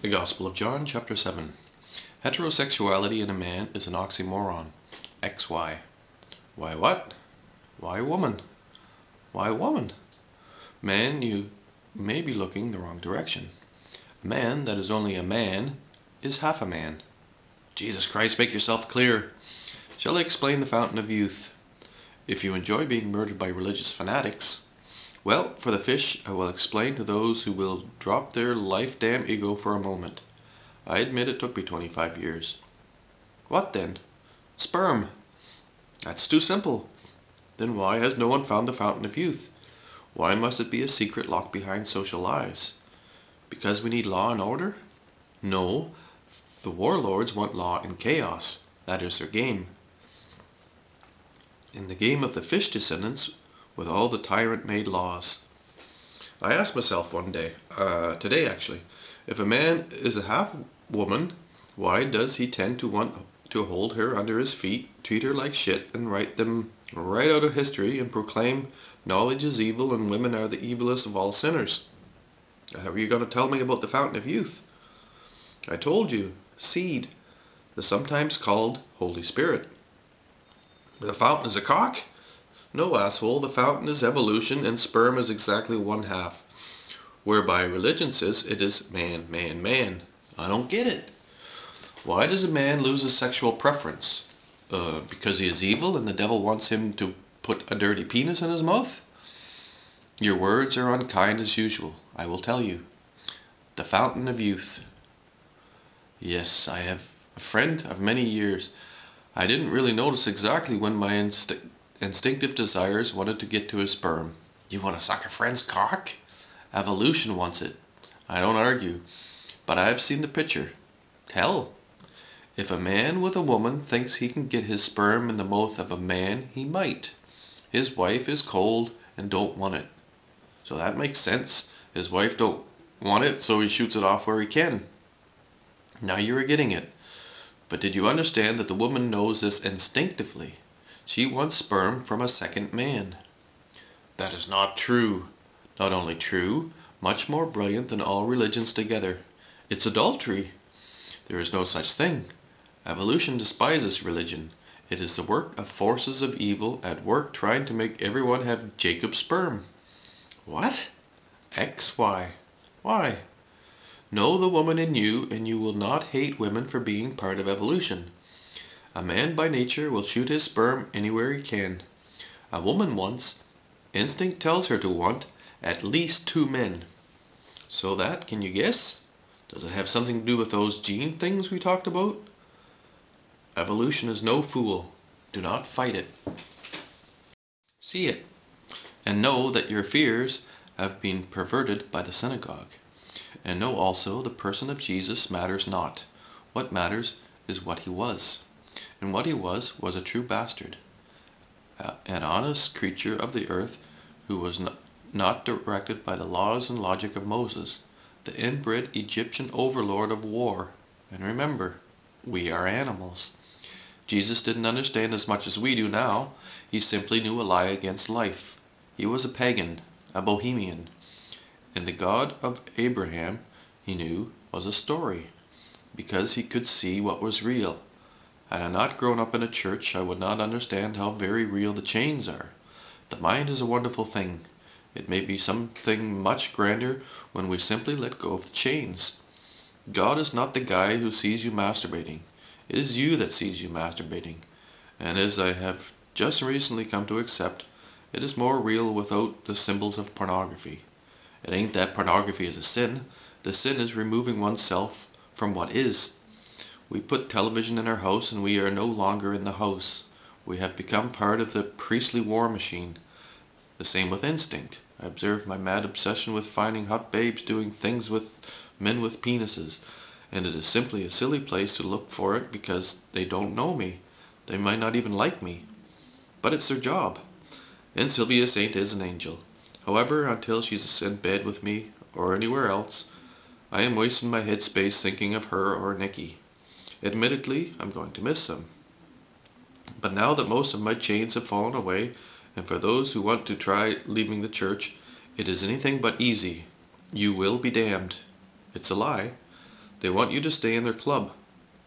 The Gospel of John, chapter 7. Heterosexuality in a man is an oxymoron. XY. Why what? Why woman? Why woman? Man, you may be looking the wrong direction. A man that is only a man is half a man. Jesus Christ, make yourself clear. Shall I explain the fountain of youth? If you enjoy being murdered by religious fanatics, well, for the fish, I will explain to those who will drop their Lifedamn ego for a moment. I admit it took me 25 years. What then? Sperm. That's too simple. Then why has no one found the fountain of youth? Why must it be a secret locked behind social lies? Because we need law and order? No, the warlords want law and chaos. That is their game. In the game of the fish descendants, with all the tyrant-made laws. I asked myself one day, today actually, if a man is a half woman, why does he tend to want to hold her under his feet, treat her like shit, and write them right out of history and proclaim knowledge is evil and women are the evilest of all sinners? How are you going to tell me about the fountain of youth? I told you, seed, the sometimes called Holy Spirit. The fountain is a cock? No, asshole, the fountain is evolution and sperm is exactly one half. Whereby religion says it is man, man, man. I don't get it. Why does a man lose his sexual preference? Because he is evil and the devil wants him to put a dirty penis in his mouth? Your words are unkind as usual, I will tell you. The fountain of youth. Yes, I have a friend of many years. I didn't really notice exactly when my instinctive desires wanted to get to his sperm. You want to suck a friend's cock? Evolution wants it. I don't argue. But I've seen the picture. Hell, if a man with a woman thinks he can get his sperm in the mouth of a man, he might. His wife is cold and don't want it. So that makes sense. His wife don't want it, so he shoots it off where he can. Now you're getting it. But did you understand that the woman knows this instinctively? She wants sperm from a second man. That is not true. Not only true, much more brilliant than all religions together. It's adultery. There is no such thing. Evolution despises religion. It is the work of forces of evil at work trying to make everyone have Jacob's sperm. What? XY. Why? Know the woman in you, and you will not hate women for being part of evolution. A man by nature will shoot his sperm anywhere he can. A woman wants, instinct tells her to want, at least 2 men. So that, can you guess? Does it have something to do with those gene things we talked about? Evolution is no fool. Do not fight it. See it, and know that your fears have been perverted by the synagogue. And know also the person of Jesus matters not. What matters is what he was. And what he was a true bastard, an honest creature of the earth who was not directed by the laws and logic of Moses, the inbred Egyptian overlord of war. And remember, we are animals. Jesus didn't understand as much as we do now. He simply knew a lie against life. He was a pagan, a bohemian. And the God of Abraham, he knew, was a story, because he could see what was real. Had I not grown up in a church, I would not understand how very real the chains are. The mind is a wonderful thing. It may be something much grander when we simply let go of the chains. God is not the guy who sees you masturbating. It is you that sees you masturbating. And as I have just recently come to accept, it is more real without the symbols of pornography. It ain't that pornography is a sin. The sin is removing oneself from what is. We put television in our house and we are no longer in the house. We have become part of the priestly war machine. The same with instinct. I observe my mad obsession with finding hot babes doing things with men with penises. And it is simply a silly place to look for it because they don't know me. They might not even like me. But it's their job. And Sylvia Saint is an angel. However, until she's in bed with me or anywhere else, I am wasting my headspace thinking of her or Nikki. Admittedly, I'm going to miss them. But now that most of my chains have fallen away, and for those who want to try leaving the church, it is anything but easy. You will be damned. It's a lie. They want you to stay in their club,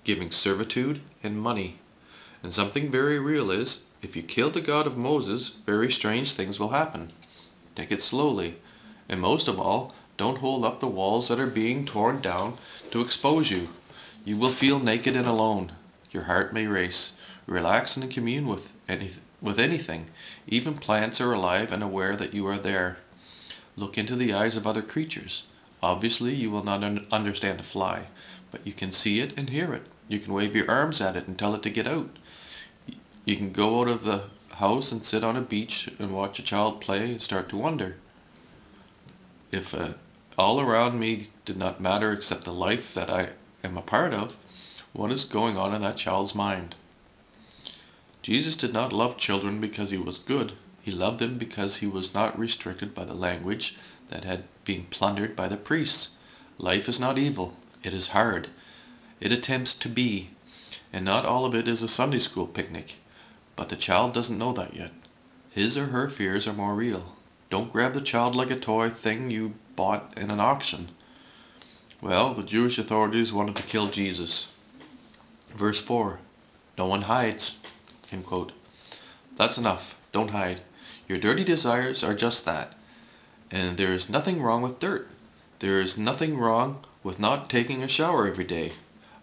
giving servitude and money. And something very real is, if you kill the God of Moses, very strange things will happen. Take it slowly, and most of all, don't hold up the walls that are being torn down to expose you. You will feel naked and alone. Your heart may race. Relax and commune with anything. Even plants are alive and aware that you are there. Look into the eyes of other creatures. Obviously, you will not understand a fly, but you can see it and hear it. You can wave your arms at it and tell it to get out. You can go out of the house and sit on a beach and watch a child play and start to wonder. If all around me did not matter except the life that I am a part of, what is going on in that child's mind? Jesus did not love children because he was good. He loved them because he was not restricted by the language that had been plundered by the priests. Life is not evil. It is hard. It attempts to be. And not all of it is a Sunday school picnic. But the child doesn't know that yet. His or her fears are more real. Don't grab the child like a toy thing you bought in an auction. Well, the Jewish authorities wanted to kill Jesus. Verse 4. No one hides. End quote. That's enough. Don't hide. Your dirty desires are just that. And there is nothing wrong with dirt. There is nothing wrong with not taking a shower every day.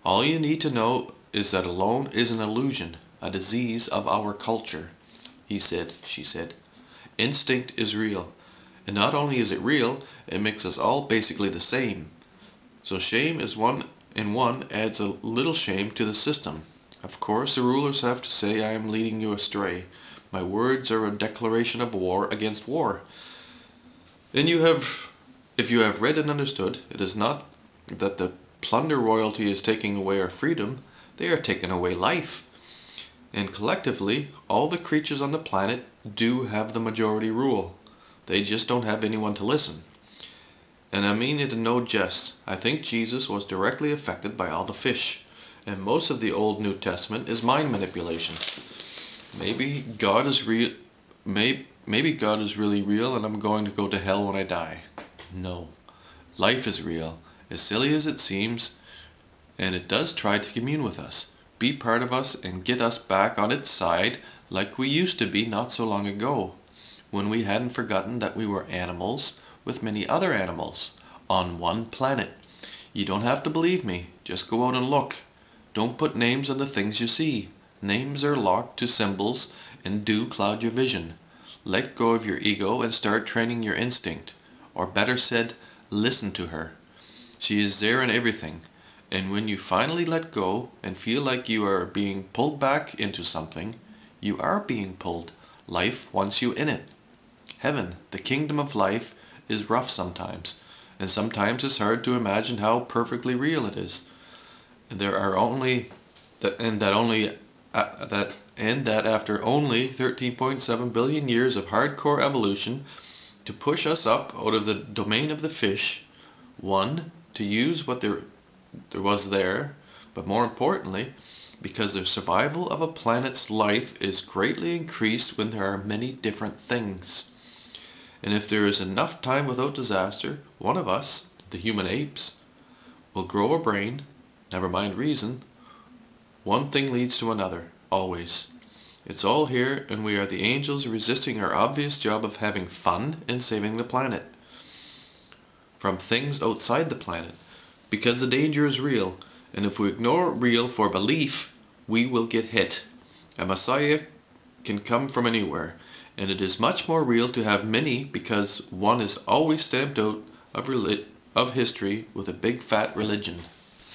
All you need to know is that alone is an illusion, a disease of our culture. He said, she said. Instinct is real. And not only is it real, it makes us all basically the same. So shame is one adds a little shame to the system. Of course, the rulers have to say, I am leading you astray. My words are a declaration of war against war. And if you have read and understood, it is not that the plunder royalty is taking away our freedom, they are taking away life. And collectively, all the creatures on the planet do have the majority rule. They just don't have anyone to listen. And I mean it in no jest. I think Jesus was directly affected by all the fish. And most of the Old New Testament is mind manipulation. Maybe God is real. Maybe God is really real and I'm going to go to hell when I die. No. Life is real, as silly as it seems, and it does try to commune with us, be part of us and get us back on its side like we used to be not so long ago, when we hadn't forgotten that we were animals with many other animals on one planet. You don't have to believe me, just go out and look. Don't put names on the things you see. Names are locked to symbols and do cloud your vision. Let go of your ego and start training your instinct. Or better said, listen to her. She is there in everything. And when you finally let go and feel like you are being pulled back into something, you are being pulled. Life wants you in it. Heaven, the kingdom of life, is rough sometimes. And sometimes it's hard to imagine how perfectly real it is. And that after only 13.7 billion years of hardcore evolution to push us up out of the domain of the fish, one, to use what there was there, but more importantly, because the survival of a planet's life is greatly increased when there are many different things. And if there is enough time without disaster, one of us, the human apes, will grow a brain, never mind reason. One thing leads to another, always. It's all here, and we are the angels resisting our obvious job of having fun and saving the planet from things outside the planet, because the danger is real, and if we ignore real for belief, we will get hit. A Messiah can come from anywhere, and it is much more real to have many because one is always stamped out of history with a big fat religion.